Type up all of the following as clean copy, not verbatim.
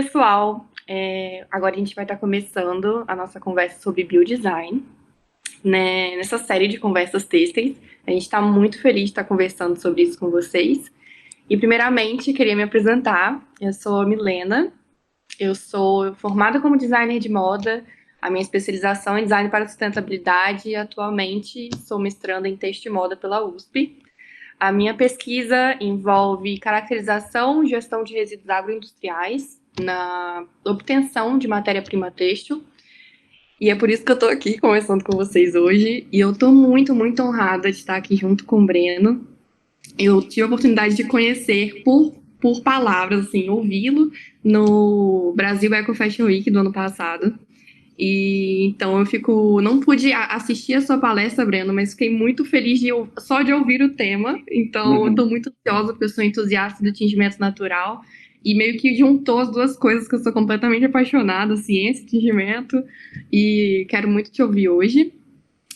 pessoal. Agora a gente vai estar começando a nossa conversa sobre biodesign, né? Nessa série de conversas têxteis. A gente está muito feliz de estar conversando sobre isso com vocês. E, primeiramente, queria me apresentar. Eu sou a Milena, eu sou formada como designer de moda, a minha especialização é em design para sustentabilidade e, atualmente, sou mestranda em texto e moda pela USP. A minha pesquisa envolve caracterização e gestão de resíduos agroindustriais na obtenção de matéria-prima têxtil. E é por isso que eu estou aqui conversando com vocês hoje. E eu estou muito, muito honrada de estar aqui junto com o Breno. Eu tive a oportunidade de conhecer por palavras, assim, ouvi-lo no Brasil Eco Fashion Week do ano passado. E então não pude assistir a sua palestra, Breno, mas fiquei muito feliz só de ouvir o tema. Então, eu estou muito ansiosa, porque eu sou entusiasta do tingimento natural. E meio que juntou as duas coisas que eu sou completamente apaixonada, ciência e tingimento. E quero muito te ouvir hoje.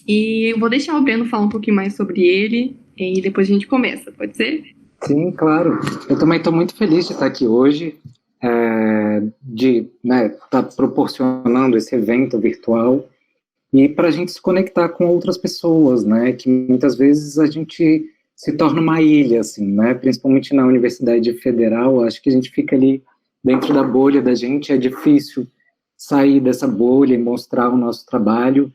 E eu vou deixar o Breno falar um pouquinho mais sobre ele. E depois a gente começa, pode ser? Sim, claro. Eu também estou muito feliz de estar aqui hoje, de estar proporcionando esse evento virtual e para a gente se conectar com outras pessoas, né? Que muitas vezes a gente se torna uma ilha, assim, né? Principalmente na Universidade Federal, acho que a gente fica ali dentro da bolha da gente, é difícil sair dessa bolha e mostrar o nosso trabalho.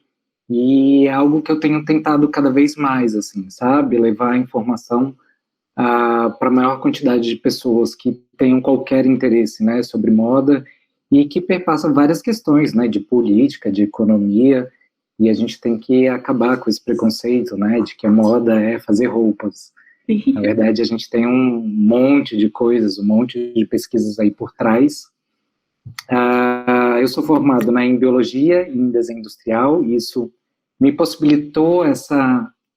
E é algo que eu tenho tentado cada vez mais, assim, sabe? Levar a informação para a maior quantidade de pessoas que tenham qualquer interesse, né, sobre moda e que perpassam várias questões, né, de política, de economia, e a gente tem que acabar com esse preconceito, né, de que a moda é fazer roupas. Na verdade, a gente tem um monte de coisas, um monte de pesquisas aí por trás. Eu sou formado, né, em biologia e em desenho industrial, e isso me possibilitou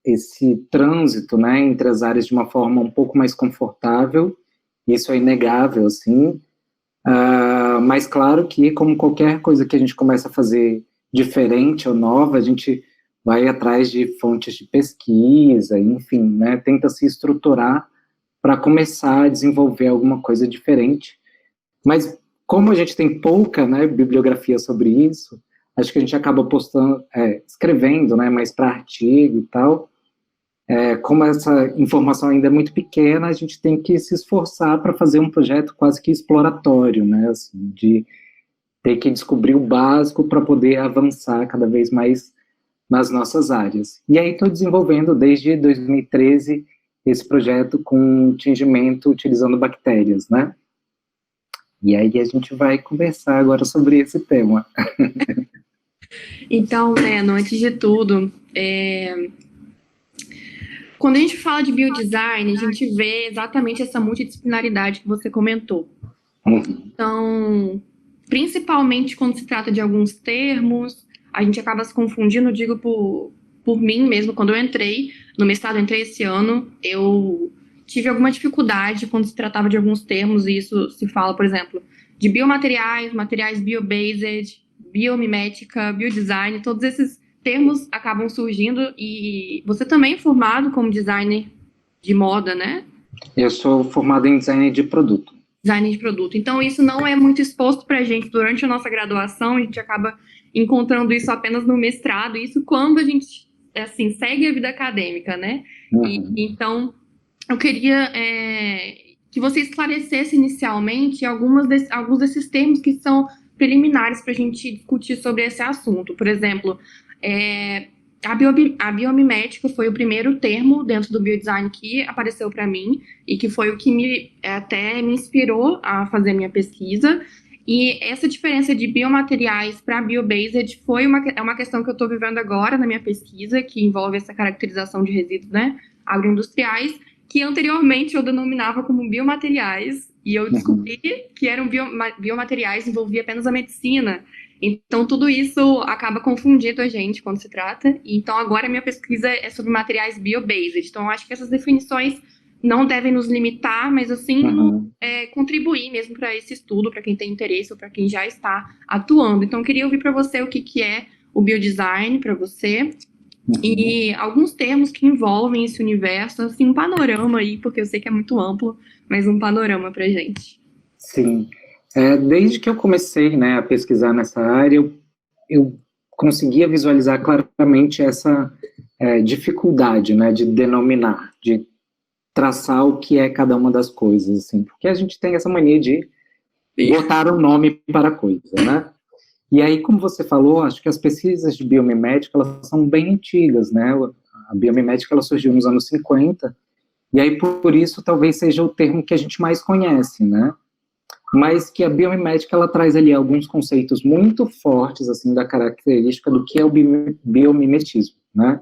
esse trânsito, né, entre as áreas de uma forma um pouco mais confortável, isso é inegável, assim, mas claro que, como qualquer coisa que a gente começa a fazer diferente ou nova, a gente vai atrás de fontes de pesquisa, enfim, né, tenta se estruturar para começar a desenvolver alguma coisa diferente, mas como a gente tem pouca, né, bibliografia sobre isso, acho que a gente acaba escrevendo, né, mais para artigo e tal. Como essa informação ainda é muito pequena, a gente tem que se esforçar para fazer um projeto quase que exploratório, né, assim, de ter que descobrir o básico para poder avançar cada vez mais nas nossas áreas. E aí estou desenvolvendo desde 2013 esse projeto com tingimento utilizando bactérias, né? E aí a gente vai conversar agora sobre esse tema. Então, Breno, antes de tudo, quando a gente fala de biodesign, a gente vê exatamente essa multidisciplinaridade que você comentou. Então, principalmente quando se trata de alguns termos, a gente acaba se confundindo, digo por mim mesmo, quando eu entrei no mestrado, eu entrei esse ano, eu tive alguma dificuldade quando se tratava de alguns termos, e isso se fala, por exemplo, de biomateriais, materiais biobased, biomimética, biodesign, todos esses termos acabam surgindo, e você também é formado como designer de moda, né? Eu sou formado em design de produto. Design de produto. Então, isso não é muito exposto para a gente durante a nossa graduação, a gente acaba encontrando isso apenas no mestrado, isso quando a gente, assim, segue a vida acadêmica, né? Então, eu queria que você esclarecesse inicialmente alguns desses termos que são preliminares para a gente discutir sobre esse assunto. Por exemplo, a biomimética foi o primeiro termo dentro do biodesign que apareceu para mim e que foi o que até me inspirou a fazer minha pesquisa. E essa diferença de biomateriais para biobased é uma questão que eu estou vivendo agora na minha pesquisa, que envolve essa caracterização de resíduos, né, agroindustriais, que anteriormente eu denominava como biomateriais, e eu descobri que eram biomateriais, envolvia apenas a medicina. Então, tudo isso acaba confundindo a gente quando se trata. Então, agora a minha pesquisa é sobre materiais biobased. Então, eu acho que essas definições não devem nos limitar, mas assim, contribuir mesmo para esse estudo, para quem tem interesse ou para quem já está atuando. Então, eu queria ouvir para você o que é o biodesign para você e alguns termos que envolvem esse universo, assim, um panorama aí, porque eu sei que é muito amplo, mas um panorama para gente. Sim. Desde que eu comecei, né, a pesquisar nessa área, eu conseguia visualizar claramente essa dificuldade, né, de denominar, de traçar o que é cada uma das coisas, assim, porque a gente tem essa mania de botar um nome para a coisa, né? E aí, como você falou, acho que as pesquisas de biomimética, elas são bem antigas, né? A biomimética, ela surgiu nos anos 50, e aí, por isso, talvez seja o termo que a gente mais conhece, né? Mas que a biomimética, ela traz ali alguns conceitos muito fortes, assim, da característica do que é o biomimetismo, né?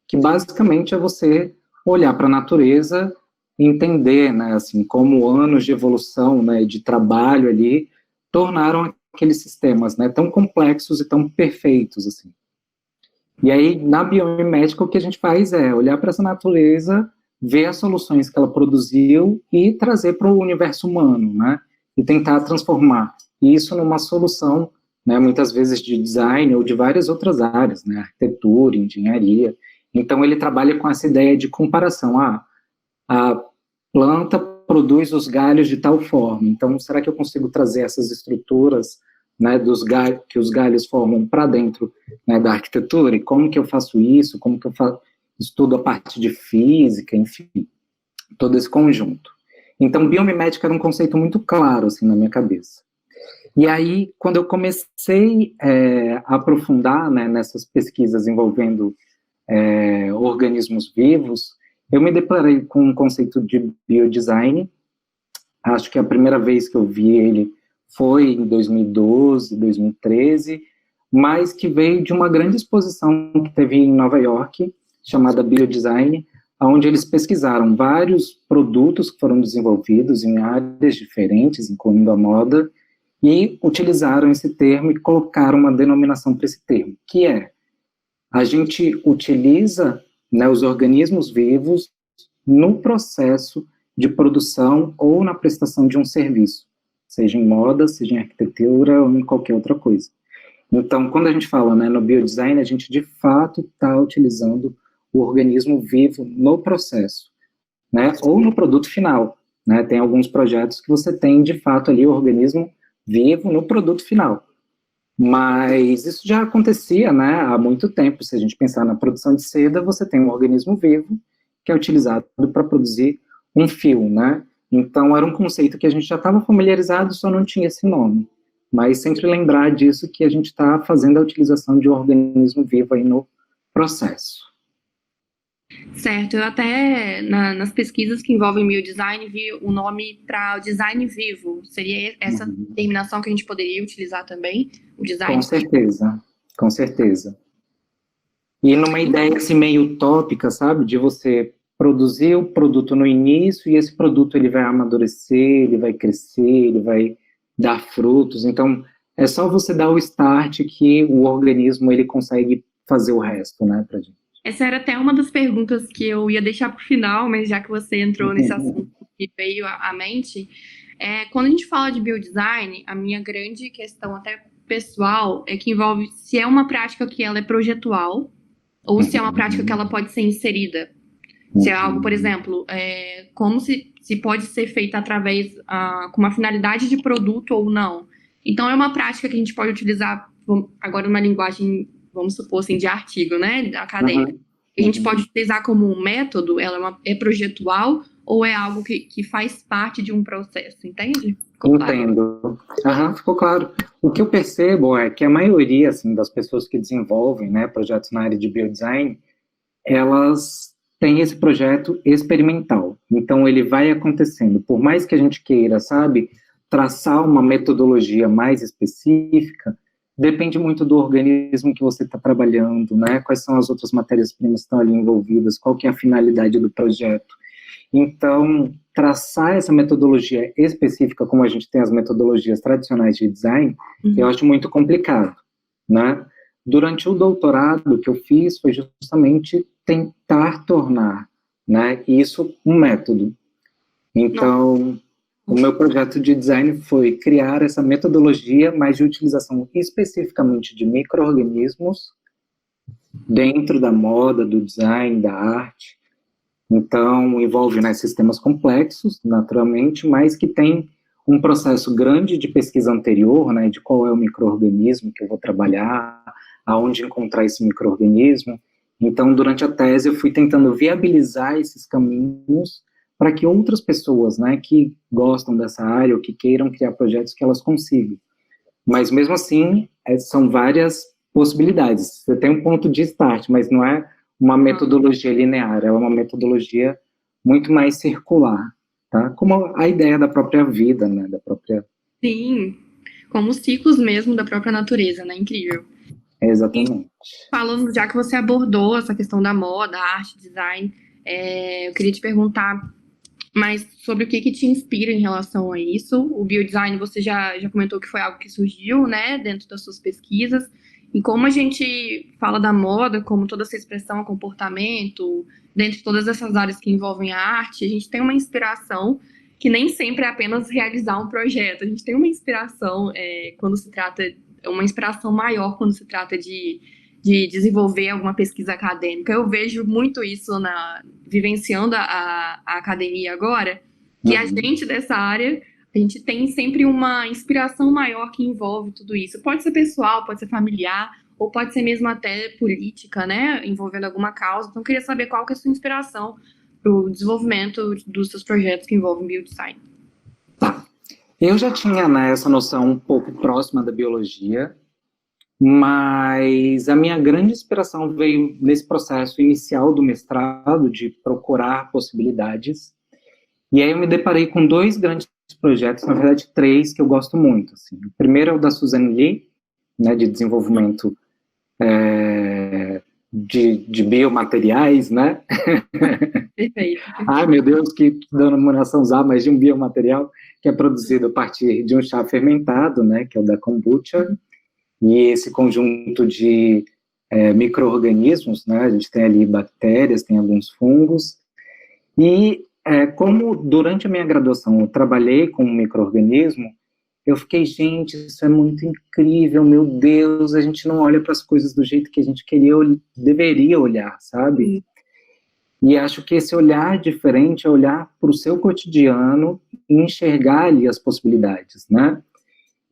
Que basicamente é você olhar para a natureza e entender, né, assim, como anos de evolução, né, de trabalho ali, tornaram aqueles sistemas, né, tão complexos e tão perfeitos, assim. E aí, na biomimética, o que a gente faz é olhar para essa natureza, ver as soluções que ela produziu e trazer para o universo humano, né? E tentar transformar isso numa solução, né, muitas vezes de design ou de várias outras áreas, né? Arquitetura, engenharia. Então, ele trabalha com essa ideia de comparação. A planta produz os galhos de tal forma, então, será que eu consigo trazer essas estruturas, né, dos galhos, que os galhos formam para dentro, né, da arquitetura, e como que eu faço isso, como que eu estudo a parte de física, enfim, todo esse conjunto. Então, biomimética era um conceito muito claro, assim, na minha cabeça. E aí, quando eu comecei a aprofundar, né, nessas pesquisas envolvendo organismos vivos, eu me deparei com um conceito de biodesign. Acho que a primeira vez que eu vi ele foi em 2012, 2013, mas que veio de uma grande exposição que teve em Nova York, chamada Biodesign, onde eles pesquisaram vários produtos que foram desenvolvidos em áreas diferentes, incluindo a moda, e utilizaram esse termo e colocaram uma denominação para esse termo, que é: a gente utiliza, né, os organismos vivos no processo de produção ou na prestação de um serviço, seja em moda, seja em arquitetura ou em qualquer outra coisa. Então, quando a gente fala, né, no biodesign, a gente de fato está utilizando o organismo vivo no processo, né, ou no produto final, né? Tem alguns projetos que você tem de fato ali o organismo vivo no produto final. Mas isso já acontecia, né, há muito tempo. Se a gente pensar na produção de seda, você tem um organismo vivo que é utilizado para produzir um fio, né? Então, era um conceito que a gente já estava familiarizado, só não tinha esse nome. Mas sempre lembrar disso, que a gente está fazendo a utilização de um organismo vivo aí no processo. Certo, eu até nas pesquisas que envolvem biodesign vi o nome para o design vivo. Seria essa terminação que a gente poderia utilizar também, o design Com certeza, com certeza. E numa ideia assim meio utópica, sabe, de você produzir o produto no início e esse produto ele vai amadurecer, ele vai crescer, ele vai dar frutos. Então, é só você dar o start que o organismo ele consegue fazer o resto, né, pra gente. Essa era até uma das perguntas que eu ia deixar para o final, mas já que você entrou nesse assunto que veio à mente, quando a gente fala de biodesign, a minha grande questão até pessoal é que envolve se é uma prática que ela é projetual ou se é uma prática que ela pode ser inserida. Se é algo, por exemplo, como se pode ser feita através, com uma finalidade de produto ou não. Então, é uma prática que a gente pode utilizar, agora numa linguagem, vamos supor assim, de artigo, né, acadêmico. A gente pode utilizar como um método, ela é projetual ou é algo que faz parte de um processo, entende? Ficou claro? Entendo. Ficou claro. O que eu percebo é que a maioria, assim, das pessoas que desenvolvem, né, projetos na área de biodesign, elas têm esse projeto experimental. Então, ele vai acontecendo. Por mais que a gente queira, sabe, traçar uma metodologia mais específica, depende muito do organismo que você está trabalhando, né? Quais são as outras matérias-primas que estão ali envolvidas, qual que é a finalidade do projeto. Então, traçar essa metodologia específica, como a gente tem as metodologias tradicionais de design, eu acho muito complicado, né? Durante o doutorado que eu fiz, foi justamente tentar tornar, né, isso um método. Então, o meu projeto de design foi criar essa metodologia, mas de utilização especificamente de micro-organismos dentro da moda, do design, da arte. Então, envolve, né, sistemas complexos, naturalmente, mas que tem um processo grande de pesquisa anterior, né, de qual é o micro-organismo que eu vou trabalhar, aonde encontrar esse micro-organismo. Então, durante a tese, eu fui tentando viabilizar esses caminhos para que outras pessoas, né, que gostam dessa área ou que queiram criar projetos, que elas consigam. Mas, mesmo assim, são várias possibilidades. Você tem um ponto de start, mas não é uma metodologia linear, é uma metodologia muito mais circular, tá? Como a ideia da própria vida, né, da própria... Sim, como os ciclos mesmo da própria natureza, né? Incrível. E Exatamente. falando, já que você abordou essa questão da moda, arte, design, eu queria te perguntar mais sobre o que te inspira em relação a isso. O biodesign você já comentou que foi algo que surgiu, né, dentro das suas pesquisas. E como a gente fala da moda, como toda essa expressão, comportamento, dentro de todas essas áreas que envolvem a arte, a gente tem uma inspiração que nem sempre é apenas realizar um projeto. A gente tem uma inspiração quando se trata, uma inspiração maior quando se trata de desenvolver alguma pesquisa acadêmica. Eu vejo muito isso vivenciando a academia agora, que a gente dessa área, a gente tem sempre uma inspiração maior que envolve tudo isso. Pode ser pessoal, pode ser familiar, ou pode ser mesmo até política, né, envolvendo alguma causa. Então, eu queria saber qual que é a sua inspiração para o desenvolvimento dos seus projetos que envolvem biodesign. Tá. Eu já tinha, né, essa noção um pouco próxima da biologia, mas a minha grande inspiração veio nesse processo inicial do mestrado, de procurar possibilidades, e aí eu me deparei com dois grandes projetos, na verdade três, que eu gosto muito. Assim. O primeiro é o da Suzanne Lee, né, de desenvolvimento de biomateriais, né? Perfeito. Ai, meu Deus, que denominação usar, mas de um biomaterial que é produzido a partir de um chá fermentado, né, que é o da kombucha, e esse conjunto de micro-organismos, né, a gente tem ali bactérias, tem alguns fungos, e como durante a minha graduação eu trabalhei com um micro-organismo, eu fiquei, gente, isso é muito incrível, meu Deus, a gente não olha para as coisas do jeito que a gente deveria olhar, sabe? E acho que esse olhar diferente é olhar para o seu cotidiano e enxergar ali as possibilidades, né?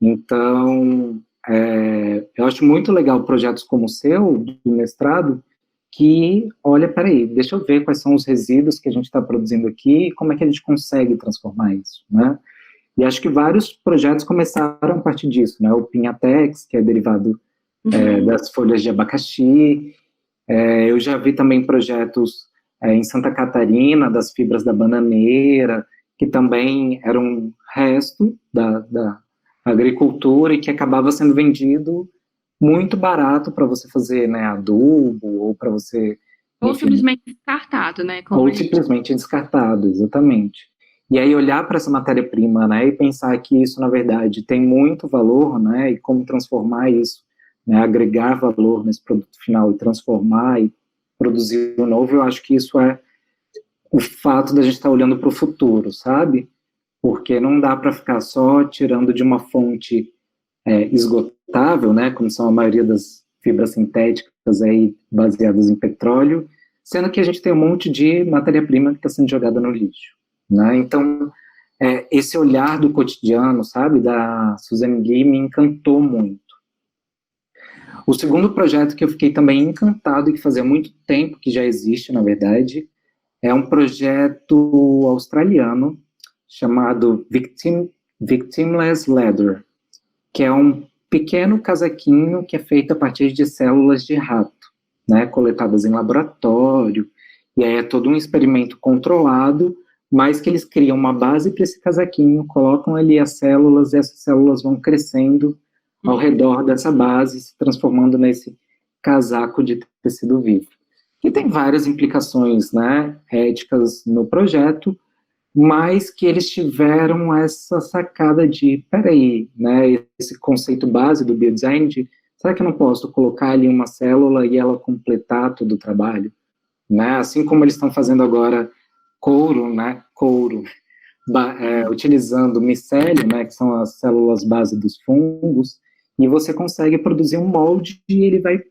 Então, eu acho muito legal projetos como o seu, do mestrado, que, olha, peraí, deixa eu ver quais são os resíduos que a gente está produzindo aqui e como é que a gente consegue transformar isso, né? E acho que vários projetos começaram a partir disso, né? O Pinhatex, que é derivado das folhas de abacaxi. Eu já vi também projetos em Santa Catarina, das fibras da bananeira, que também eram um resto da agricultura e que acabava sendo vendido muito barato para você fazer, né, adubo, ou para você... Ou Enfim, simplesmente descartado, né? Como ou simplesmente descartado, exatamente. E aí olhar para essa matéria-prima, né, e pensar que isso, na verdade, tem muito valor, né, e como transformar isso, né, agregar valor nesse produto final e transformar e produzir o novo, eu acho que isso é o fato da gente estar olhando para o futuro, sabe? Porque não dá para ficar só tirando de uma fonte esgotável, né, como são a maioria das fibras sintéticas aí baseadas em petróleo, sendo que a gente tem um monte de matéria-prima que está sendo jogada no lixo, né? Então, esse olhar do cotidiano, sabe, da Suzanne Lee me encantou muito. O segundo projeto que eu fiquei também encantado e que fazia muito tempo que já existe, na verdade, é um projeto australiano chamado Victimless Leather, que é um pequeno casaquinho que é feito a partir de células de rato, né, coletadas em laboratório, e aí é todo um experimento controlado, mas que eles criam uma base para esse casaquinho, colocam ali as células, e essas células vão crescendo ao redor dessa base, se transformando nesse casaco de tecido vivo. E tem várias implicações, né, éticas no projeto, mas que eles tiveram essa sacada de, peraí, né, esse conceito base do biodesign de, será que eu não posso colocar ali uma célula e ela completar todo o trabalho? Né? Assim como eles estão fazendo agora couro, utilizando micélio, né, que são as células base dos fungos, e você consegue produzir um molde e ele vai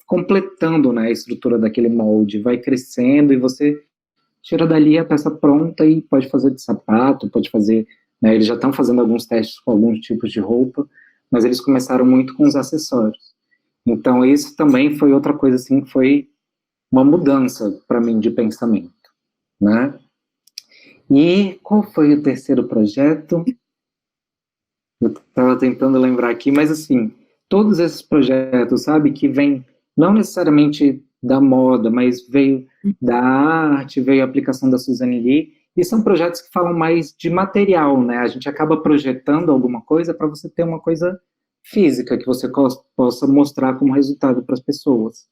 completando, né, a estrutura daquele molde, vai crescendo e você tira dali a peça pronta e pode fazer de sapato, pode fazer né? Eles já estão fazendo alguns testes com alguns tipos de roupa, mas eles começaram muito com os acessórios. Então, isso também foi outra coisa, assim, que foi uma mudança para mim de pensamento, né? E qual foi o terceiro projeto? Eu estava tentando lembrar aqui, mas assim, todos esses projetos, sabe, que vêm não necessariamente da moda, mas veio da arte, veio a aplicação da Suzane Lee, e são projetos que falam mais de material, né? A gente acaba projetando alguma coisa para você ter uma coisa física que você possa mostrar como resultado para as pessoas.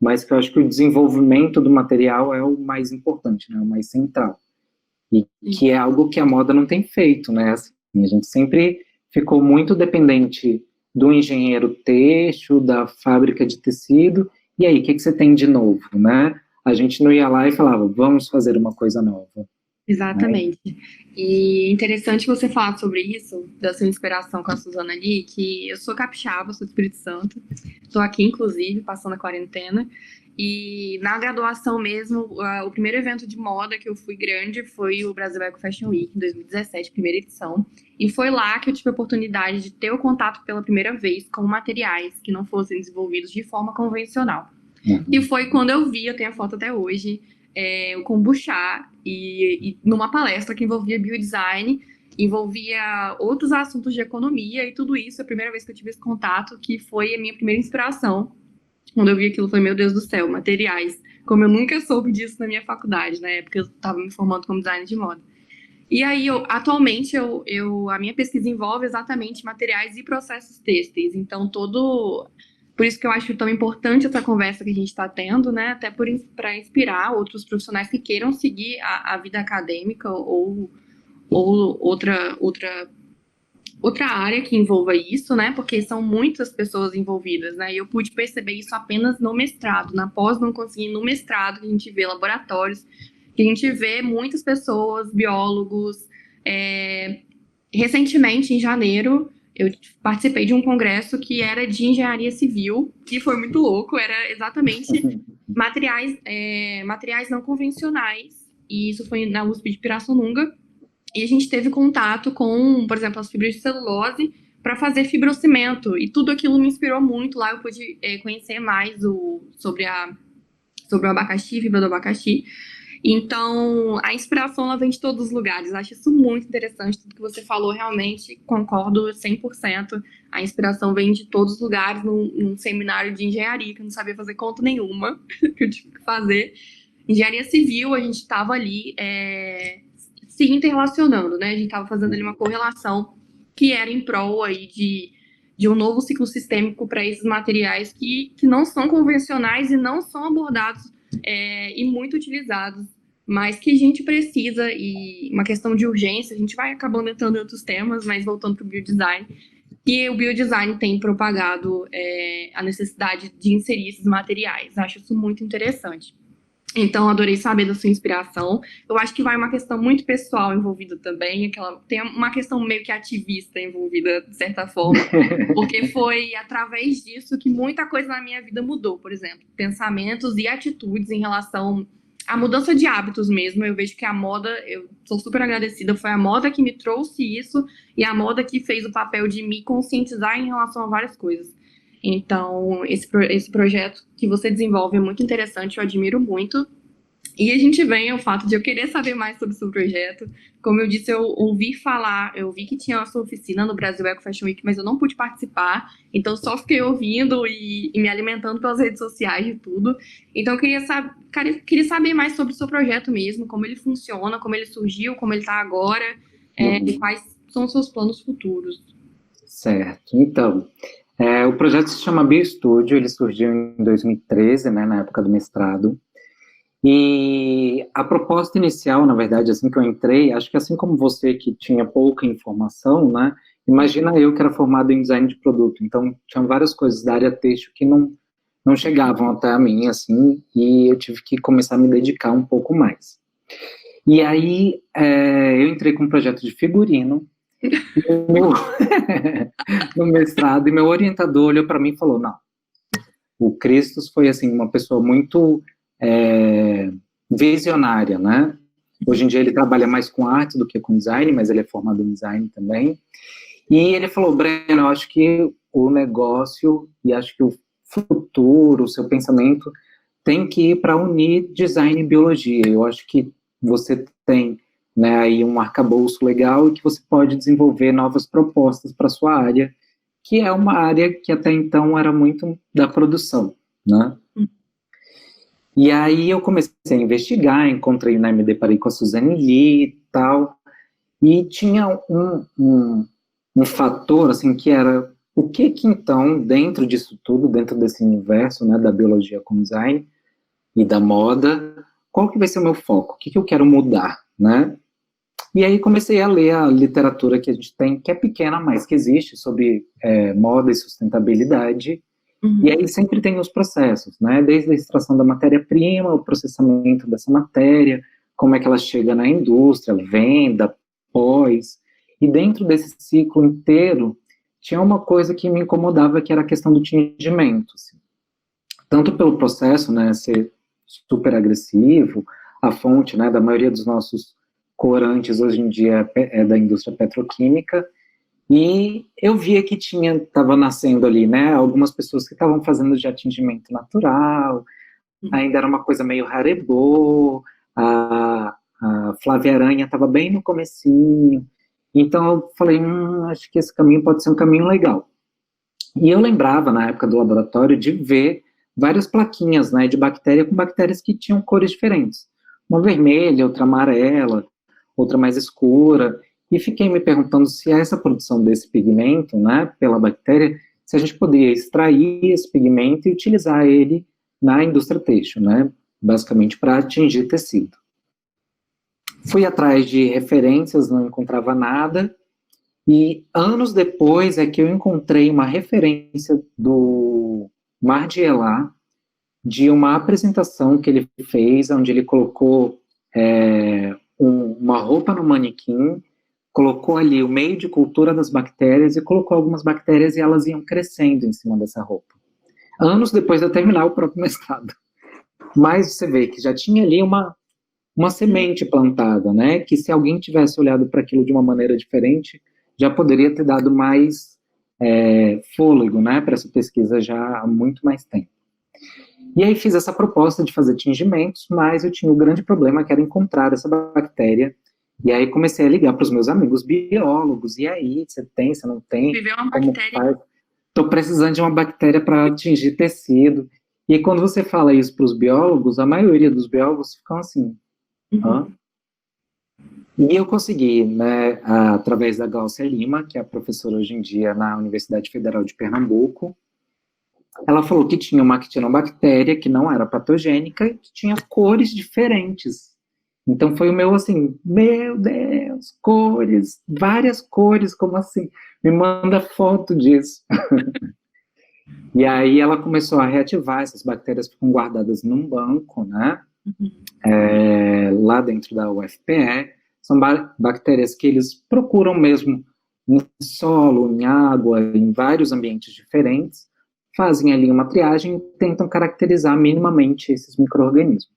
Mas que eu acho que o desenvolvimento do material é o mais importante, né? O mais central. E que é algo que a moda não tem feito, né? Assim, a gente sempre ficou muito dependente do engenheiro têxtil, da fábrica de tecido, e aí, o que você tem de novo, né? A gente não ia lá e falava, vamos fazer uma coisa nova. Exatamente. Né? E interessante você falar sobre isso, da sua inspiração com a Suzana ali, que eu sou capixaba, sou do Espírito Santo, estou aqui, inclusive, passando a quarentena, e na graduação mesmo, o primeiro evento de moda que eu fui grande foi o Brasil Eco Fashion Week, em 2017, primeira edição, e foi lá que eu tive a oportunidade de ter o contato pela primeira vez com materiais que não fossem desenvolvidos de forma convencional. E foi quando eu vi, eu tenho a foto até hoje, o kombucha, e numa palestra que envolvia biodesign, envolvia outros assuntos de economia, e tudo isso, a primeira vez que eu tive esse contato, que foi a minha primeira inspiração. Quando eu vi aquilo, foi, meu Deus do céu, materiais. Como eu nunca soube disso na minha faculdade, na época eu estava me formando como designer de moda. E aí, atualmente, a minha pesquisa envolve exatamente materiais e processos têxteis. Então, por isso que eu acho tão importante essa conversa que a gente está tendo, né? Até para inspirar outros profissionais que queiram seguir a vida acadêmica ou outra área que envolva isso, né? Porque são muitas pessoas envolvidas, né? E eu pude perceber isso apenas no mestrado. Na pós não consegui, no mestrado que a gente vê laboratórios, que a gente vê muitas pessoas, biólogos. Recentemente, em janeiro, eu participei de um congresso que era de engenharia civil, que foi muito louco, era exatamente materiais não convencionais, e isso foi na USP de Pirassununga, e a gente teve contato com, por exemplo, as fibras de celulose para fazer fibrocimento, e tudo aquilo me inspirou muito. Lá eu pude conhecer mais sobre o abacaxi, fibra do abacaxi. Então, a inspiração ela vem de todos os lugares. Eu acho isso muito interessante, tudo que você falou, realmente concordo 100%. A inspiração vem de todos os lugares. Num seminário de engenharia, que eu não sabia fazer conta nenhuma, que eu tive que fazer. Engenharia civil, a gente estava ali se interrelacionando, né? A gente estava fazendo ali uma correlação que era em prol aí de um novo ciclo sistêmico para esses materiais que não são convencionais e não são abordados e muito utilizados, mas que a gente precisa, e uma questão de urgência, a gente vai acabando entrando em outros temas, mas voltando para o biodesign, que o biodesign tem propagado a necessidade de inserir esses materiais. Acho isso muito interessante. Então, adorei saber da sua inspiração. Eu acho que vai uma questão muito pessoal envolvida também, tem uma questão meio que ativista envolvida, de certa forma, porque foi através disso que muita coisa na minha vida mudou, por exemplo, pensamentos e atitudes em relação à mudança de hábitos mesmo. Eu vejo que a moda, eu sou super agradecida, foi a moda que me trouxe isso e a moda que fez o papel de me conscientizar em relação a várias coisas. Então, esse projeto que você desenvolve é muito interessante, eu admiro muito. E a gente vem ao fato de eu querer saber mais sobre o seu projeto. Como eu disse, eu ouvi falar, eu vi que tinha a sua oficina no Brasil Eco Fashion Week, mas eu não pude participar. Então, só fiquei ouvindo e me alimentando pelas redes sociais e tudo. Então, eu queria saber mais sobre o seu projeto mesmo, como ele funciona, como ele surgiu, como ele está agora, e quais são os seus planos futuros. Certo. Então, o projeto se chama BioStudio, ele surgiu em 2013, né, na época do mestrado, e a proposta inicial, na verdade, assim que eu entrei, acho que assim como você que tinha pouca informação, né, imagina eu que era formado em design de produto, então tinha várias coisas da área têxtil que não chegavam até a mim, assim, e eu tive que começar a me dedicar um pouco mais. E aí, eu entrei com um projeto de figurino, no mestrado, e meu orientador olhou para mim e falou, não, o Christos foi, assim, uma pessoa muito visionária, né, Hoje em dia ele trabalha mais com arte do que com design, mas ele é formado em design também. E ele falou, Breno, eu acho que o negócio e acho que o futuro, o seu pensamento tem que ir para unir design e biologia. Eu acho que você tem, né, aí um arcabouço legal e que você pode desenvolver novas propostas para sua área, que é uma área que até então era muito da produção, né? E aí eu comecei a investigar, encontrei, né, me deparei com a Suzane Lee e tal, e tinha um fator, assim, que era o que então, dentro disso tudo, dentro desse universo, né, da biologia com design e da moda, qual que vai ser o meu foco? O que eu quero mudar, né? E aí comecei a ler a literatura que a gente tem, que é pequena, mas que existe, sobre moda e sustentabilidade. E aí sempre tem os processos, né? Desde a extração da matéria-prima, o processamento dessa matéria, como é que ela chega na indústria, venda, pós. E dentro desse ciclo inteiro, tinha uma coisa que me incomodava, que era a questão do tingimento. Assim. Tanto pelo processo, né, ser super agressivo, a fonte, né, da maioria dos nossos corantes hoje em dia é da indústria petroquímica, e eu via que estava nascendo ali, né, algumas pessoas que estavam fazendo de atingimento natural, ainda era uma coisa meio Haribo, a Flávia Aranha estava bem no comecinho, então eu falei, acho que esse caminho pode ser um caminho legal. E eu lembrava, na época do laboratório, de ver várias plaquinhas, né, de bactéria com bactérias que tinham cores diferentes. Uma vermelha, outra amarela, outra mais escura, e fiquei me perguntando se essa produção desse pigmento, né, pela bactéria, se a gente poderia extrair esse pigmento e utilizar ele na indústria têxtil, né, basicamente para atingir tecido. Fui atrás de referências, não encontrava nada, e anos depois é que eu encontrei uma referência do Margiela, de uma apresentação que ele fez, onde ele colocou uma roupa no manequim, colocou ali o meio de cultura das bactérias e colocou algumas bactérias e elas iam crescendo em cima dessa roupa. Anos depois de eu terminar o próprio mestrado. Mas você vê que já tinha ali uma semente plantada, né? Que se alguém tivesse olhado para aquilo de uma maneira diferente, já poderia ter dado mais fôlego, né? Para essa pesquisa já há muito mais tempo. E aí fiz essa proposta de fazer tingimentos, mas eu tinha um grande problema, que era encontrar essa bactéria. E aí comecei a ligar para os meus amigos biólogos. E aí, você tem, você não tem? Viver uma bactéria. Estou precisando de uma bactéria para atingir tecido. E aí, quando você fala isso para os biólogos, a maioria dos biólogos ficam assim. E eu consegui, né, através da Glaucia Lima, que é a professora hoje em dia na Universidade Federal de Pernambuco, ela falou que tinha uma actinobactéria que não era patogênica e que tinha cores diferentes. Então foi o meu assim, meu Deus, cores, várias cores, como assim? Me manda foto disso. E aí ela começou a reativar, essas bactérias ficam guardadas num banco, né? Lá dentro da UFPE. São bactérias que eles procuram mesmo em solo, em água, em vários ambientes diferentes, fazem ali uma triagem e tentam caracterizar minimamente esses micro-organismos.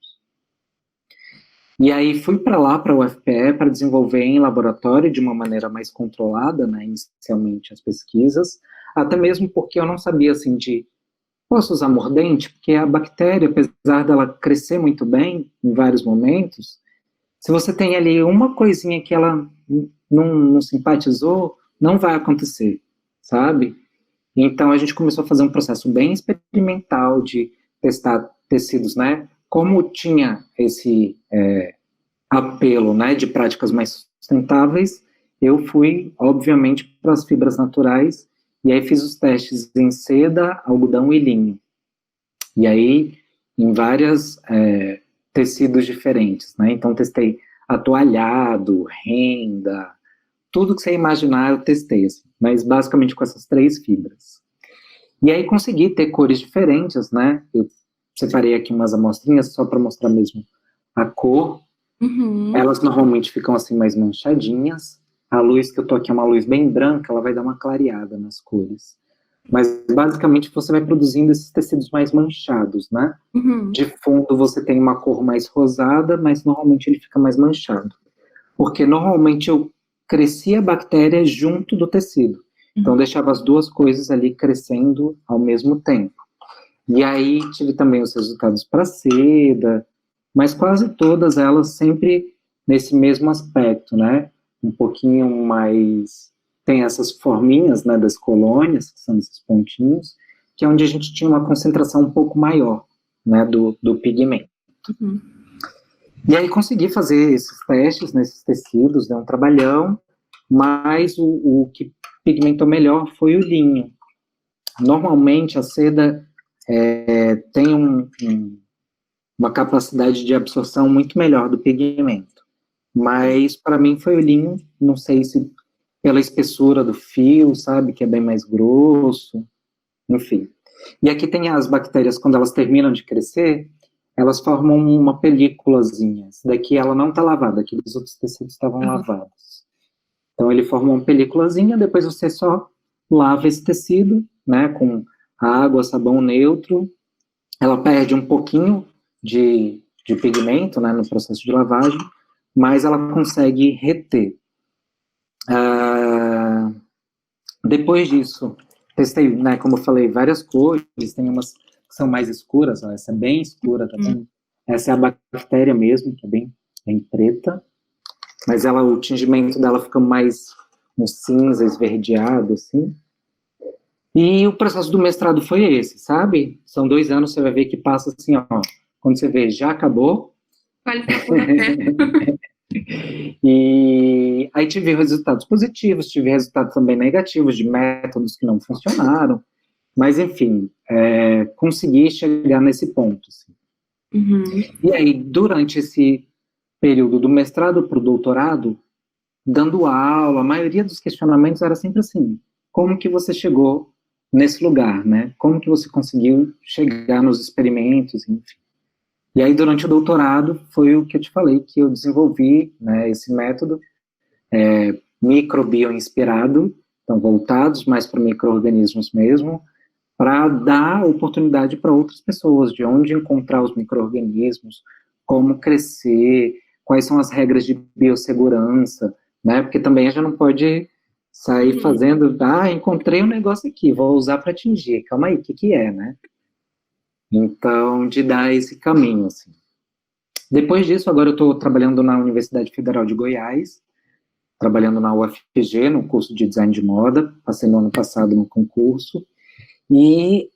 E aí fui para lá, para a UFPE, para desenvolver em laboratório de uma maneira mais controlada, né, inicialmente as pesquisas, até mesmo porque eu não sabia, assim, posso usar mordente? Porque a bactéria, apesar dela crescer muito bem em vários momentos, se você tem ali uma coisinha que ela não simpatizou, não vai acontecer, sabe? Então, a gente começou a fazer um processo bem experimental de testar tecidos, né? Como tinha esse apelo, né, de práticas mais sustentáveis, eu fui, obviamente, para as fibras naturais, e aí fiz os testes em seda, algodão e linho. E aí, em vários tecidos diferentes, né? Então, testei atoalhado, renda, tudo que você imaginar eu testei, assim, mas basicamente com essas 3 fibras. E aí consegui ter cores diferentes, né? Eu separei aqui umas amostrinhas só para mostrar mesmo a cor. Elas normalmente ficam assim mais manchadinhas. A luz que eu tô aqui é uma luz bem branca, ela vai dar uma clareada nas cores. Mas, basicamente, você vai produzindo esses tecidos mais manchados, né? Uhum. De fundo, você tem uma cor mais rosada, mas normalmente ele fica mais manchado. Porque, normalmente, eu crescia a bactéria junto do tecido. Então, eu Uhum. deixava as duas coisas ali crescendo ao mesmo tempo. E aí, tive também os resultados para seda, mas quase todas elas sempre nesse mesmo aspecto, né? Um pouquinho mais... Tem essas forminhas, né, das colônias, que são esses pontinhos, que é onde a gente tinha uma concentração um pouco maior, né, do pigmento. Uhum. E aí consegui fazer esses testes nesses tecidos, deu um trabalhão, mas o que pigmentou melhor foi o linho. Normalmente a seda tem uma capacidade de absorção muito melhor do pigmento. Mas para mim foi o linho, não sei se pela espessura do fio, sabe, que é bem mais grosso, enfim. E aqui tem as bactérias, quando elas terminam de crescer, elas formam uma películazinha. Essa daqui ela não está lavada, aqueles outros tecidos estavam Uhum. lavados. Então ele forma uma películazinha, depois você só lava esse tecido, né, com água, sabão neutro. Ela perde um pouquinho de pigmento, né, no processo de lavagem, mas ela consegue reter. Ah, depois disso, testei, né, como eu falei, várias cores, tem umas que são mais escuras, ó, essa é bem escura, tá vendo? Essa é a bactéria mesmo, que é bem preta, mas ela, o tingimento dela fica mais um cinza esverdeado, assim. E o processo do mestrado foi esse, sabe? São 2 anos, você vai ver que passa assim, ó, quando você vê, já acabou. Quase na pontapé. E aí tive resultados positivos, tive resultados também negativos de métodos que não funcionaram, mas enfim, consegui chegar nesse ponto. Assim. Uhum. E aí, durante esse período do mestrado para o doutorado, dando aula, a maioria dos questionamentos era sempre assim: como que você chegou nesse lugar, né? Como que você conseguiu chegar nos experimentos, enfim. E aí, durante o doutorado, foi o que eu te falei, que eu desenvolvi, né, esse método microbio-inspirado, então voltados mais para micro-organismos mesmo, para dar oportunidade para outras pessoas, de onde encontrar os micro-organismos, como crescer, quais são as regras de biossegurança, né? Porque também a gente não pode sair Uhum. fazendo, encontrei um negócio aqui, vou usar para atingir, calma aí, o que que é, né? Então, de dar esse caminho, assim. Depois disso, agora eu estou trabalhando na Universidade Federal de Goiás, trabalhando na UFG, no curso de design de moda, passei no ano passado no concurso, e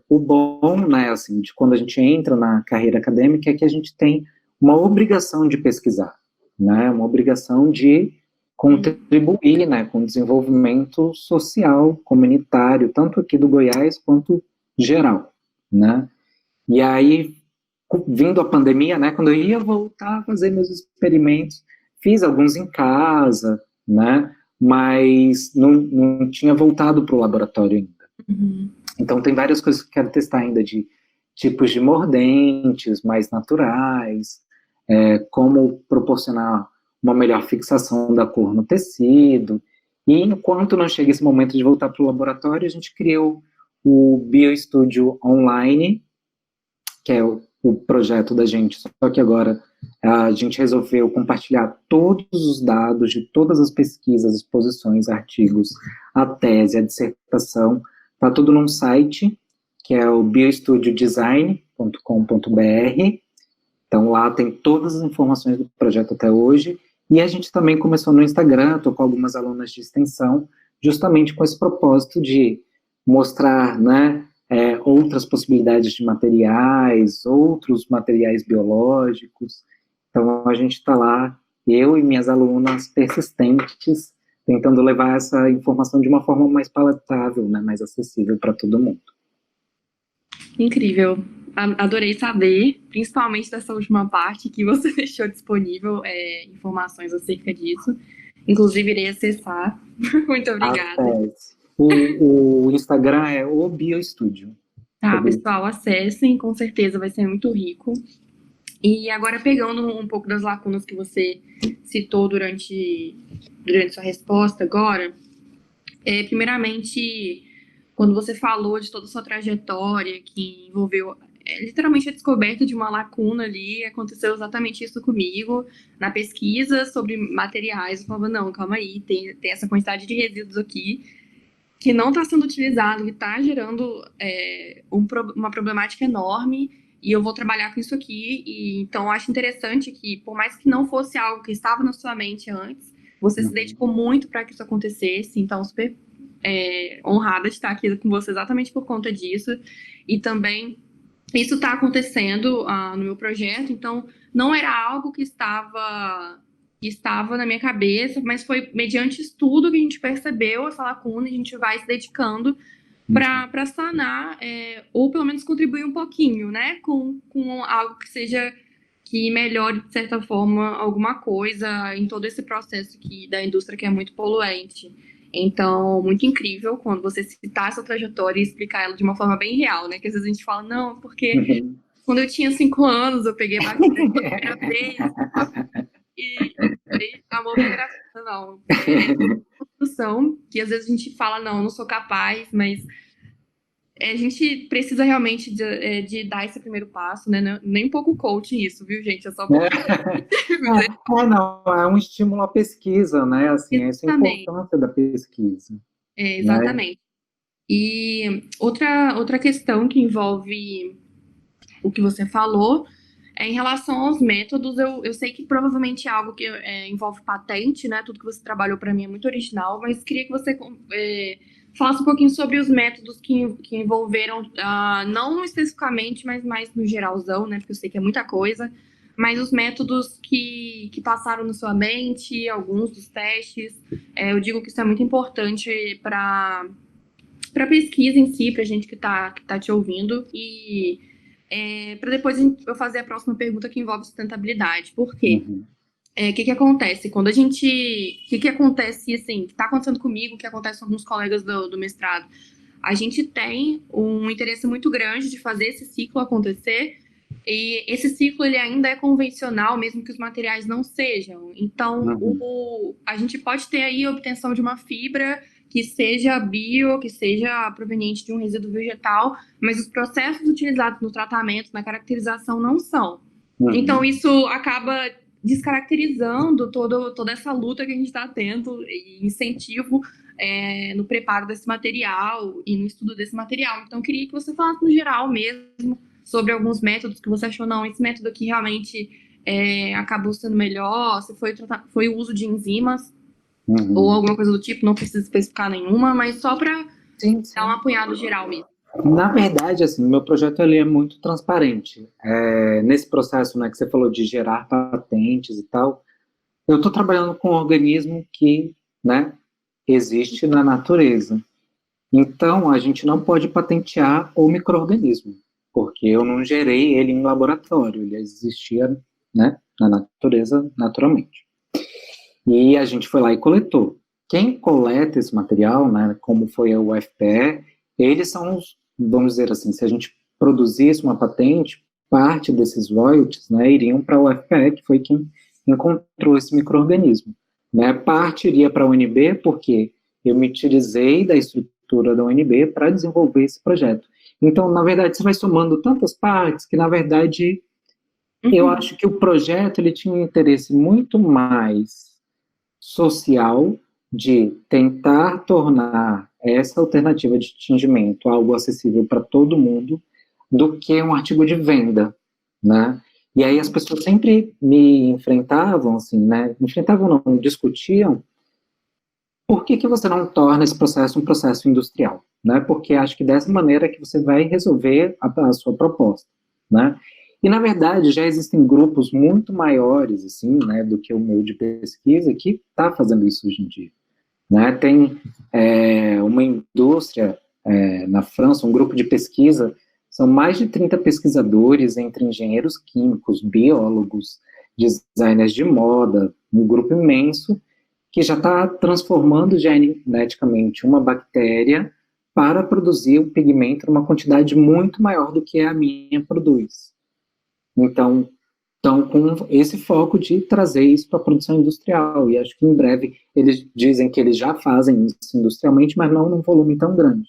o bom, né, assim, de quando a gente entra na carreira acadêmica é que a gente tem uma obrigação de pesquisar, né, uma obrigação de contribuir, né, com o desenvolvimento social, comunitário, tanto aqui do Goiás quanto geral, né. E aí, vindo a pandemia, né, quando eu ia voltar a fazer meus experimentos, fiz alguns em casa, né, mas não tinha voltado para o laboratório ainda. Uhum. Então, tem várias coisas que eu quero testar ainda de tipos de mordentes mais naturais, como proporcionar uma melhor fixação da cor no tecido. E enquanto não chega esse momento de voltar para o laboratório, a gente criou o BioStudio Online, que é o projeto da gente, só que agora a gente resolveu compartilhar todos os dados de todas as pesquisas, exposições, artigos, a tese, a dissertação, está tudo num site, que é o biostudiodesign.com.br. Então lá tem todas as informações do projeto até hoje, e a gente também começou no Instagram, estou com algumas alunas de extensão, justamente com esse propósito de mostrar, né, outras possibilidades de materiais, outros materiais biológicos. Então a gente está lá, eu e minhas alunas persistentes, tentando levar essa informação de uma forma mais palatável, né, mais acessível para todo mundo. Incrível. Adorei saber, principalmente dessa última parte que você deixou disponível informações acerca disso. Inclusive, irei acessar. Muito obrigada. Acesse. O Instagram é o BioStudio. Tá, pessoal, acessem, com certeza vai ser muito rico. E agora, pegando um pouco das lacunas que você citou durante sua resposta agora, primeiramente, quando você falou de toda a sua trajetória, que envolveu literalmente a descoberta de uma lacuna ali, aconteceu exatamente isso comigo, na pesquisa sobre materiais, eu falava, não, calma aí, tem essa quantidade de resíduos aqui, que não está sendo utilizado, que está gerando uma problemática enorme, e eu vou trabalhar com isso aqui. E então eu acho interessante que, por mais que não fosse algo que estava na sua mente antes, você se dedicou muito para que isso acontecesse. Então, super honrada de estar aqui com você exatamente por conta disso. E também isso está acontecendo no meu projeto, então não era algo que estava na minha cabeça, mas foi mediante estudo que a gente percebeu essa lacuna e a gente vai se dedicando para sanar, ou pelo menos contribuir um pouquinho, né, com algo que seja, que melhore, de certa forma, alguma coisa em todo esse processo da indústria que é muito poluente. Então, muito incrível quando você citar essa trajetória e explicar ela de uma forma bem real, né? Que às vezes a gente fala, não, porque quando eu tinha 5 anos eu peguei bactéria pela primeira vez e amor que graça, não. Construção, que às vezes a gente fala, não, eu não sou capaz, mas a gente precisa realmente de dar esse primeiro passo, né? Nem um pouco coaching isso, viu, gente? É só porque... não, é um estímulo à pesquisa, né? Assim, essa é a importância da pesquisa. Exatamente. Né? E outra questão que envolve o que você falou é em relação aos métodos. Eu sei que provavelmente é algo que envolve patente, né? Tudo que você trabalhou para mim é muito original, mas queria que você falasse um pouquinho sobre os métodos que envolveram, não especificamente, mas mais no geralzão, né? Porque eu sei que é muita coisa, mas os métodos que passaram na sua mente, alguns dos testes. Eu digo que isso é muito importante para pesquisa em si, para gente que tá te ouvindo, e para depois eu fazer a próxima pergunta que envolve sustentabilidade. Por quê? O que acontece? Quando a gente... O que acontece, assim, que está acontecendo comigo, que acontece com alguns colegas do mestrado? A gente tem um interesse muito grande de fazer esse ciclo acontecer, e esse ciclo ele ainda é convencional, mesmo que os materiais não sejam. Então, a gente pode ter aí a obtenção de uma fibra que seja bio, que seja proveniente de um resíduo vegetal, mas os processos utilizados no tratamento, na caracterização, não são. Então, isso acaba descaracterizando toda essa luta que a gente está tendo e incentivo no preparo desse material e no estudo desse material. Então, eu queria que você falasse no geral mesmo sobre alguns métodos que você achou, não, esse método aqui realmente acabou sendo melhor, se foi o uso de enzimas, ou alguma coisa do tipo, não precisa especificar nenhuma, mas só para dar um apanhado geral mesmo. Na verdade, assim, meu projeto ele é muito transparente. Nesse processo, né, que você falou de gerar patentes e tal, eu estou trabalhando com um organismo que, né, existe na natureza. Então, a gente não pode patentear o micro-organismo, porque eu não gerei ele em laboratório, ele existia, né, na natureza naturalmente. E a gente foi lá e coletou. Quem coleta esse material, né, como foi a UFPE, eles são os, vamos dizer assim, se a gente produzisse uma patente, parte desses royalties, né, iriam para a UFPE, que foi quem encontrou esse micro-organismo. Né? Parte iria para a UNB, porque eu me utilizei da estrutura da UNB para desenvolver esse projeto. Então, na verdade, você vai somando tantas partes que, na verdade, eu acho que o projeto ele tinha um interesse muito mais social de tentar tornar essa alternativa de tingimento algo acessível para todo mundo do que um artigo de venda, né? E aí as pessoas sempre me enfrentavam, assim, né? Enfrentavam não, discutiam por que você não torna esse processo um processo industrial, né? Porque acho que dessa maneira que você vai resolver a sua proposta, né? E, na verdade, já existem grupos muito maiores, assim, né, do que o meu de pesquisa, que está fazendo isso hoje em dia. Né? Tem uma indústria na França, um grupo de pesquisa, são mais de 30 pesquisadores, entre engenheiros químicos, biólogos, designers de moda, um grupo imenso, que já está transformando geneticamente uma bactéria para produzir o pigmento numa quantidade muito maior do que a minha produz. Então, estão com esse foco de trazer isso para a produção industrial, e acho que em breve eles dizem que eles já fazem isso industrialmente, mas não num volume tão grande.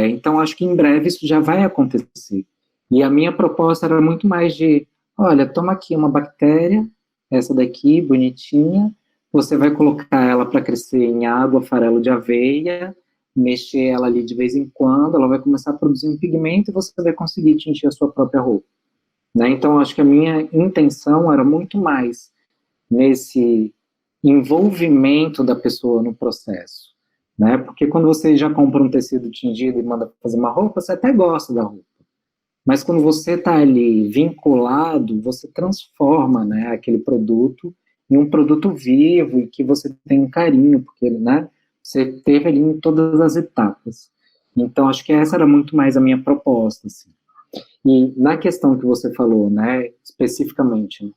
Então, acho que em breve isso já vai acontecer. E a minha proposta era muito mais de, olha, toma aqui uma bactéria, essa daqui, bonitinha, você vai colocar ela para crescer em água, farelo de aveia, mexer ela ali de vez em quando, ela vai começar a produzir um pigmento e você vai conseguir tintir a sua própria roupa. Né? Então, acho que a minha intenção era muito mais nesse envolvimento da pessoa no processo. Né? Porque quando você já compra um tecido tingido e manda fazer uma roupa, você até gosta da roupa. Mas quando você está ali vinculado, você transforma, né, aquele produto em um produto vivo e que você tem um carinho, porque, né, você teve ali em todas as etapas. Então, acho que essa era muito mais a minha proposta, assim. E na questão que você falou, né, especificamente,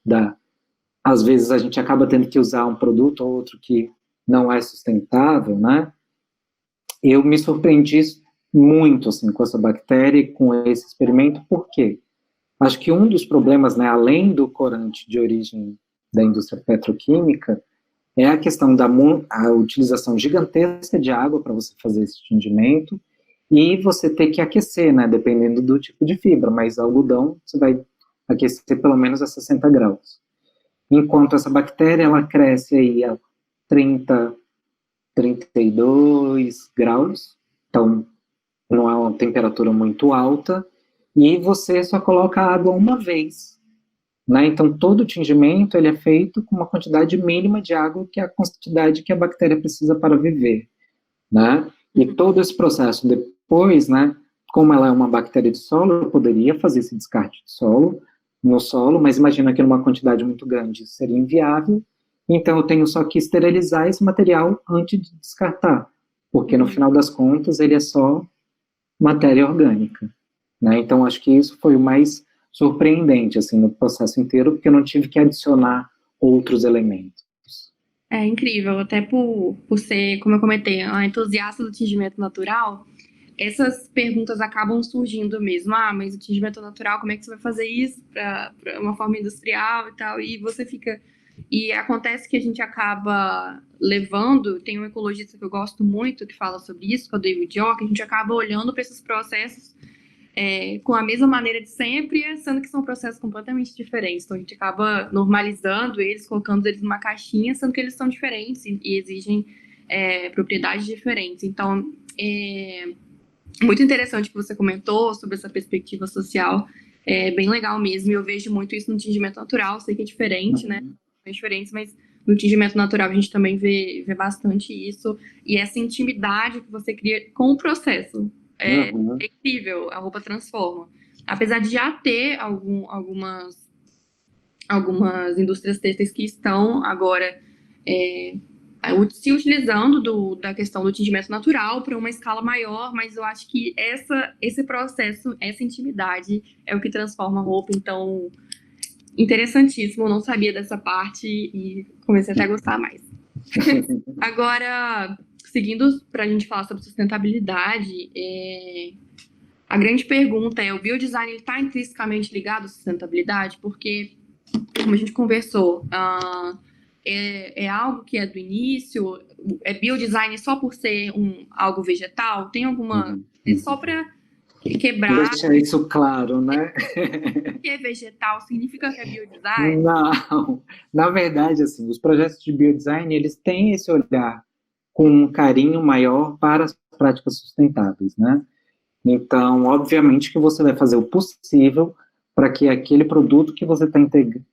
às vezes a gente acaba tendo que usar um produto ou outro que não é sustentável, né, eu me surpreendi muito, assim, com essa bactéria e com esse experimento, por quê? Acho que um dos problemas, né, além do corante de origem da indústria petroquímica, é a questão da a utilização gigantesca de água para você fazer esse tingimento e você ter que aquecer, né, dependendo do tipo de fibra, mas algodão você vai aquecer pelo menos a 60 graus. Enquanto essa bactéria, ela cresce aí a 30, 32 graus, então não é uma temperatura muito alta, e você só coloca água uma vez. Né? Então, todo o tingimento ele é feito com uma quantidade mínima de água, que é a quantidade que a bactéria precisa para viver. Né? E todo esse processo depois, né, como ela é uma bactéria de solo, eu poderia fazer esse descarte de solo, no solo, mas imagina que numa quantidade muito grande isso seria inviável, então eu tenho só que esterilizar esse material antes de descartar, porque no final das contas ele é só matéria orgânica. Né? Então, acho que isso foi o mais surpreendente assim, no processo inteiro, porque eu não tive que adicionar outros elementos. É incrível, até por ser, como eu comentei, uma entusiasta do tingimento natural, essas perguntas acabam surgindo mesmo. Ah, mas o tingimento natural, como é que você vai fazer isso para uma forma industrial e tal? E você fica... E acontece que a gente acaba levando, tem um ecologista que eu gosto muito que fala sobre isso, que é o David York, a gente acaba olhando para esses processos com a mesma maneira de sempre, sendo que são processos completamente diferentes. Então a gente acaba normalizando eles, colocando eles numa caixinha, sendo que eles são diferentes e exigem propriedades diferentes. Então, muito interessante que você comentou sobre essa perspectiva social, é bem legal mesmo, e eu vejo muito isso no tingimento natural, sei que é diferente, né? São diferentes, mas no tingimento natural a gente também vê bastante isso, e essa intimidade que você cria com o processo. É incrível, a roupa transforma. Apesar de já ter algumas indústrias têxteis que estão agora se utilizando da questão do tingimento natural para uma escala maior, mas eu acho que esse processo, essa intimidade é o que transforma a roupa. Então, interessantíssimo, eu não sabia dessa parte e comecei até a gostar mais. Agora, seguindo para a gente falar sobre sustentabilidade, a grande pergunta é, o biodesign está intrinsecamente ligado à sustentabilidade? Porque, como a gente conversou, é algo que é do início? É biodesign só por ser algo vegetal? Tem alguma... É só para quebrar... Deixar isso claro, né? Que é vegetal significa que é biodesign? Não, na verdade, assim, os projetos de biodesign, eles têm esse olhar com um carinho maior para as práticas sustentáveis, né? Então, obviamente que você vai fazer o possível para que aquele produto que você está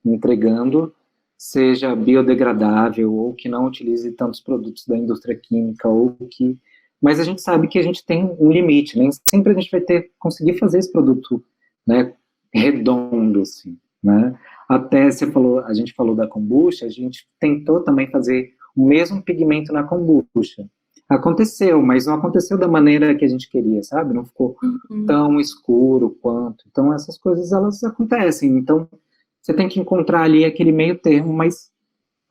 entregando seja biodegradável ou que não utilize tantos produtos da indústria química ou que... Mas a gente sabe que a gente tem um limite, nem sempre a gente vai conseguir fazer esse produto, né, redondo, assim, né? Até a gente falou da kombucha, a gente tentou também fazer o mesmo pigmento na kombucha. Aconteceu, mas não aconteceu da maneira que a gente queria, sabe? Não ficou tão escuro quanto. Então, essas coisas, elas acontecem. Então, você tem que encontrar ali aquele meio termo, mas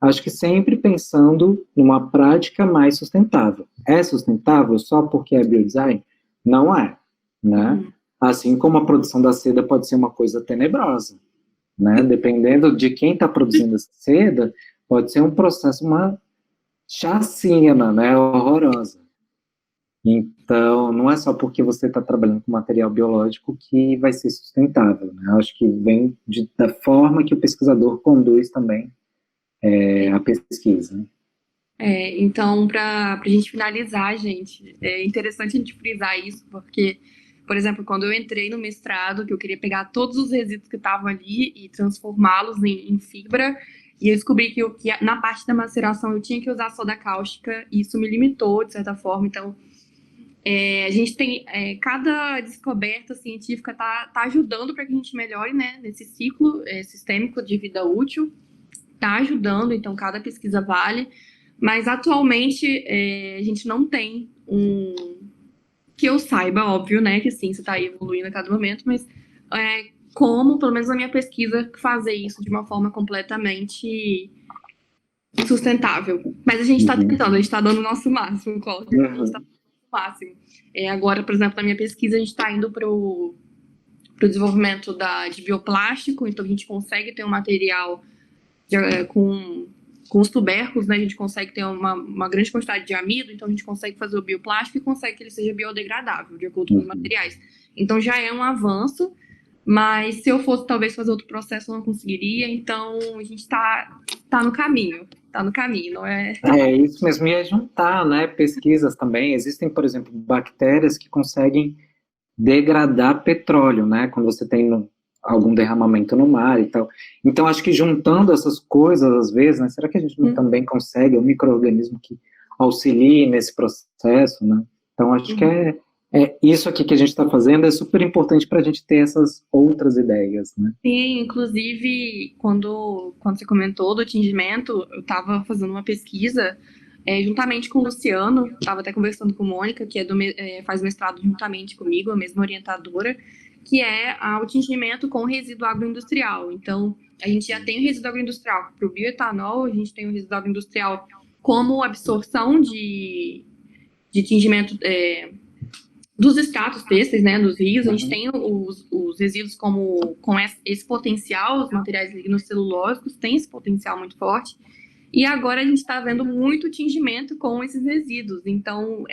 acho que sempre pensando numa prática mais sustentável. É sustentável só porque é biodesign? Não é, né? Assim como a produção da seda pode ser uma coisa tenebrosa, né? Dependendo de quem está produzindo essa seda, pode ser um processo, uma chacina, né? Horrorosa. Então, não é só porque você está trabalhando com material biológico que vai ser sustentável, né? Eu acho que vem da forma que o pesquisador conduz também a pesquisa. Então, para a gente finalizar, gente, é interessante a gente frisar isso, porque, por exemplo, quando eu entrei no mestrado, que eu queria pegar todos os resíduos que estavam ali e transformá-los em fibra, e eu descobri que na parte da maceração eu tinha que usar soda cáustica, e isso me limitou, de certa forma. Então, a gente tem, cada descoberta científica tá ajudando para que a gente melhore, né, nesse ciclo sistêmico de vida útil, tá ajudando, então cada pesquisa vale. Mas atualmente a gente não tem que eu saiba, óbvio, né? Que sim, você está evoluindo a cada momento, mas como, pelo menos na minha pesquisa, fazer isso de uma forma completamente sustentável. Mas a gente está tentando, a gente está dando o nosso máximo, Cláudio. A gente está dando o máximo. Agora, por exemplo, na minha pesquisa, a gente está indo para o desenvolvimento de bioplástico, então a gente consegue ter um material com os tubérculos, né, a gente consegue ter uma grande quantidade de amido, então a gente consegue fazer o bioplástico e consegue que ele seja biodegradável, de acordo com os materiais. Então já é um avanço, mas se eu fosse talvez fazer outro processo, eu não conseguiria, então a gente está no caminho, não é? É isso mesmo, e é juntar, né, pesquisas também. Existem, por exemplo, bactérias que conseguem degradar petróleo, né, quando você tem algum derramamento no mar e tal. Então, acho que juntando essas coisas, às vezes, né, será que a gente também consegue um micro-organismo que auxilie nesse processo, né? Então, acho que isso aqui que a gente está fazendo é super importante para a gente ter essas outras ideias, né? Sim, inclusive, quando você comentou do tingimento, eu estava fazendo uma pesquisa juntamente com o Luciano, estava até conversando com a Mônica, que faz mestrado juntamente comigo, a mesma orientadora, que é o tingimento com resíduo agroindustrial. Então, a gente já tem o resíduo agroindustrial para o bioetanol, a gente tem o resíduo agroindustrial como absorção de tingimento dos extratos têxteis, né, dos rios. A gente tem os resíduos com esse potencial, os materiais lignocelulósicos têm esse potencial muito forte. E agora a gente está vendo muito tingimento com esses resíduos. Então,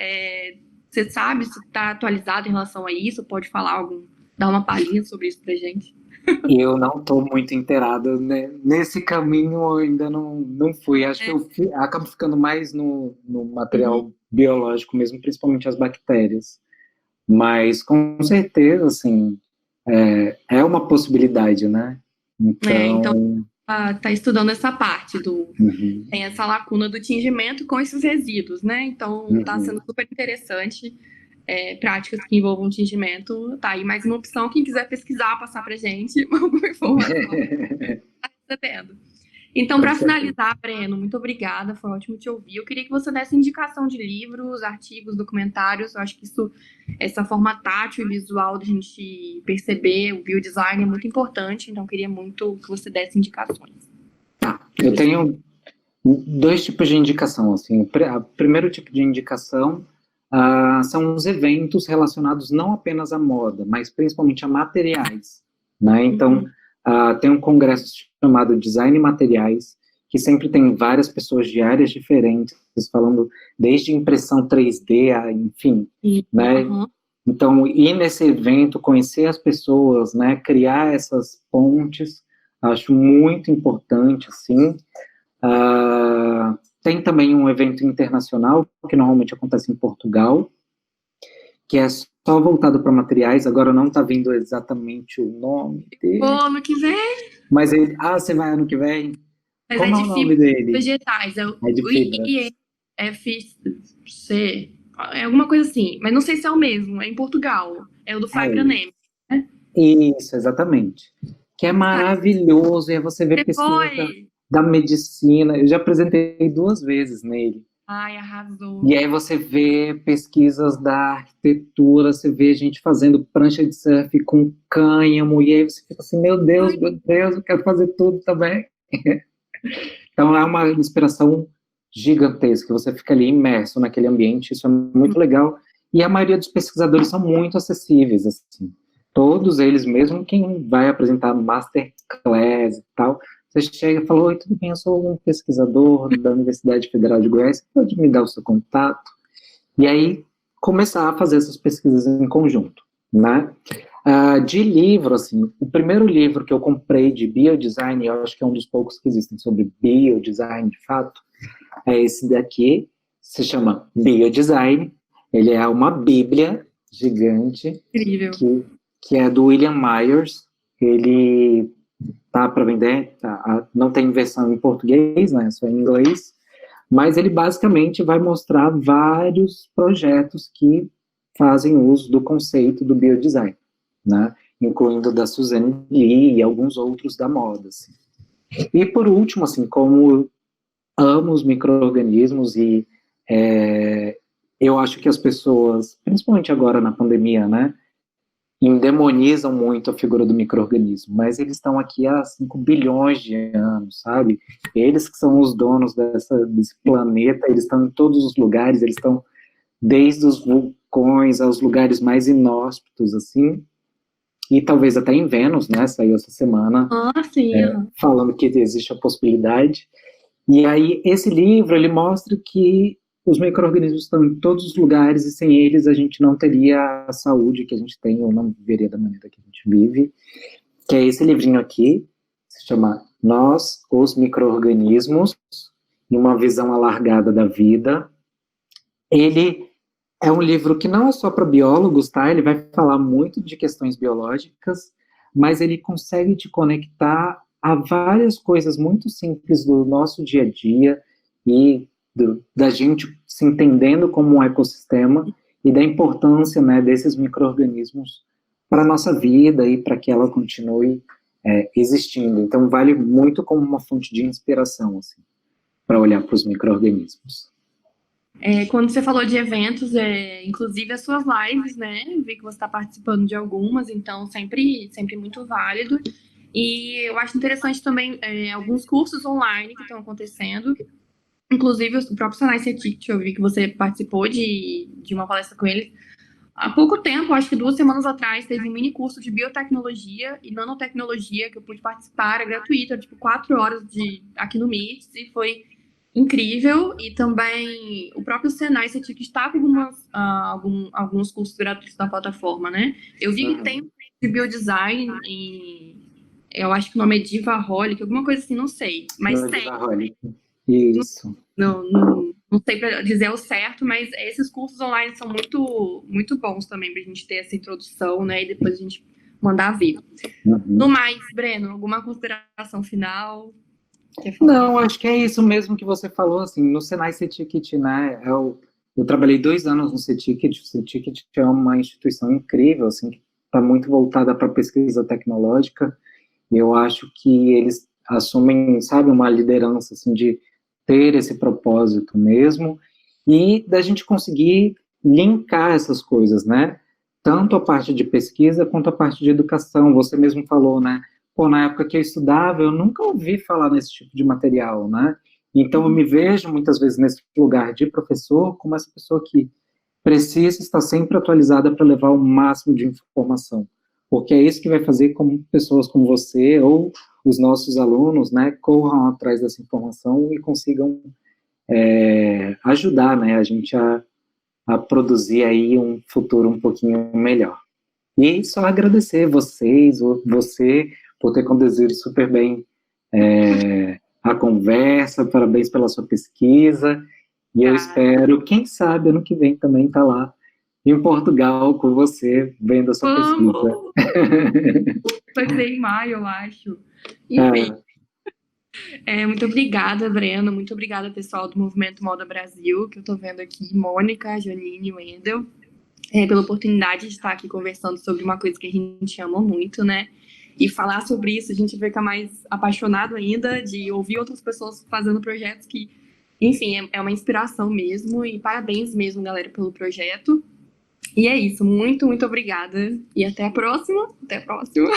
você sabe se está atualizado em relação a isso? Pode falar dar uma palhinha sobre isso pra gente? Eu não estou muito inteirado, né? Nesse caminho eu ainda não fui. Acho que eu acabo ficando mais no material biológico mesmo, principalmente as bactérias. Mas, com certeza, assim, é uma possibilidade, né? Então tá estudando essa parte tem essa lacuna do tingimento com esses resíduos, né? Então está sendo super interessante. Práticas que envolvam tingimento, tá aí mais uma opção. Quem quiser pesquisar, passar pra gente alguma informação, tá recebendo. Então, para finalizar, Breno, muito obrigada, foi ótimo te ouvir. Eu queria que você desse indicação de livros, artigos, documentários. Eu acho que essa forma tátil e visual de a gente perceber o biodesign é muito importante, então eu queria muito que você desse indicações. Eu tenho 2 tipos de indicação, assim. O primeiro tipo de indicação são os eventos relacionados não apenas à moda, mas principalmente a materiais, né? Então, tem um congresso chamado Design e Materiais, que sempre tem várias pessoas de áreas diferentes, falando desde impressão 3D, enfim, né? Então, ir nesse evento, conhecer as pessoas, né? Criar essas pontes, acho muito importante, assim. Tem também um evento internacional, que normalmente acontece em Portugal, que é só voltado para materiais. Agora não está vindo exatamente o nome dele. Ano que vem? Mas você vai ano que vem? Mas como é o nome dele? Vegetais, é de fibras. IEFC, é alguma coisa assim, mas não sei se é o mesmo, é em Portugal, é o do Fagranem, né? Isso, exatamente. Que é maravilhoso, e aí você vê pesquisa da medicina. Eu já apresentei 2 vezes nele. Ai, arrasou. E aí você vê pesquisas da arquitetura, você vê gente fazendo prancha de surf com cânhamo, e aí você fica assim, meu Deus, eu quero fazer tudo também. Então é uma inspiração gigantesca, você fica ali imerso naquele ambiente, isso é muito legal. E a maioria dos pesquisadores são muito acessíveis, assim. Todos eles, mesmo quem vai apresentar masterclass e tal, você chega e fala, oi, tudo bem, eu sou um pesquisador da Universidade Federal de Goiás, você pode me dar o seu contato? E aí, começar a fazer essas pesquisas em conjunto, né? De livro, assim, o primeiro livro que eu comprei de biodesign, eu acho que é um dos poucos que existem sobre biodesign, de fato, é esse daqui, se chama Biodesign. Ele é uma bíblia gigante, Incrível. que é do William Myers. Ele tá para vender, não tem versão em português, né, só em inglês, mas ele basicamente vai mostrar vários projetos que fazem uso do conceito do biodesign, né, incluindo da Suzanne Lee e alguns outros da moda. Assim. E por último, assim, como amo os micro-organismos e eu acho que as pessoas, principalmente agora na pandemia, né, endemonizam muito a figura do micro-organismo, mas eles estão aqui há 5 bilhões de anos, sabe? Eles que são os donos desse planeta, eles estão em todos os lugares, eles estão desde os vulcões aos lugares mais inóspitos, assim, e talvez até em Vênus, né? Saiu essa semana Ah, sim. falando que existe a possibilidade. E aí, esse livro, ele mostra que os micro-organismos estão em todos os lugares e sem eles a gente não teria a saúde que a gente tem ou não viveria da maneira que a gente vive. Que é esse livrinho aqui, se chama Nós, os Micro-Organismos, em uma visão alargada da vida. Ele é um livro que não é só para biólogos, tá? Ele vai falar muito de questões biológicas, mas ele consegue te conectar a várias coisas muito simples do nosso dia a dia e da gente se entendendo como um ecossistema e da importância, né, desses micro-organismos para a nossa vida e para que ela continue existindo. Então, vale muito como uma fonte de inspiração, assim, para olhar para os micro-organismos. Quando você falou de eventos, inclusive as suas lives, né? Vi que você está participando de algumas, então sempre muito válido. E eu acho interessante também alguns cursos online que estão acontecendo. Inclusive, o próprio Senai CETIC, eu vi que você participou de uma palestra com eles. Há pouco tempo, acho que 2 semanas atrás, teve um mini curso de biotecnologia e nanotecnologia que eu pude participar, era gratuito, era tipo 4 horas aqui no Meet, e foi incrível. E também o próprio Senai CETIC está com alguns cursos gratuitos na plataforma, né? Eu vi que tem um de biodesign eu acho que o nome é Divaholic, alguma coisa assim, não sei. Mas tem. Divaholic. Isso. Não sei para dizer o certo, mas esses cursos online são muito bons também para a gente ter essa introdução, né? E depois a gente mandar ver. Uhum. No mais, Breno, alguma consideração final? Não, acho que é isso mesmo que você falou, assim, no Senai CETIC, né, eu trabalhei 2 anos no CETIC, o CETIC é uma instituição incrível, assim, que está muito voltada para pesquisa tecnológica, e eu acho que eles assumem, sabe, uma liderança, assim, de ter esse propósito mesmo, e da gente conseguir linkar essas coisas, né, tanto a parte de pesquisa quanto a parte de educação, você mesmo falou, né, pô, na época que eu estudava, eu nunca ouvi falar nesse tipo de material, né? Então, eu me vejo muitas vezes nesse lugar de professor como essa pessoa que precisa estar sempre atualizada para levar o máximo de informação, porque é isso que vai fazer com pessoas como você ou os nossos alunos, né, corram atrás dessa informação e consigam ajudar, né, a gente a produzir aí um futuro um pouquinho melhor. E só agradecer você por ter conduzido super bem a conversa, parabéns pela sua pesquisa, e eu espero, quem sabe, ano que vem também estar lá em Portugal com você, vendo a sua pesquisa. Vai ser em maio, eu acho. Enfim. Muito obrigada, Breno. Muito obrigada, pessoal do Movimento Moda Brasil, que eu tô vendo aqui, Mônica, Janine e Wendel, pela oportunidade de estar aqui conversando sobre uma coisa que a gente ama muito, né? E falar sobre isso, a gente fica mais apaixonado ainda de ouvir outras pessoas fazendo projetos que, enfim, é uma inspiração mesmo. E parabéns mesmo, galera, pelo projeto. E é isso. Muito obrigada. E até a próxima. Até a próxima.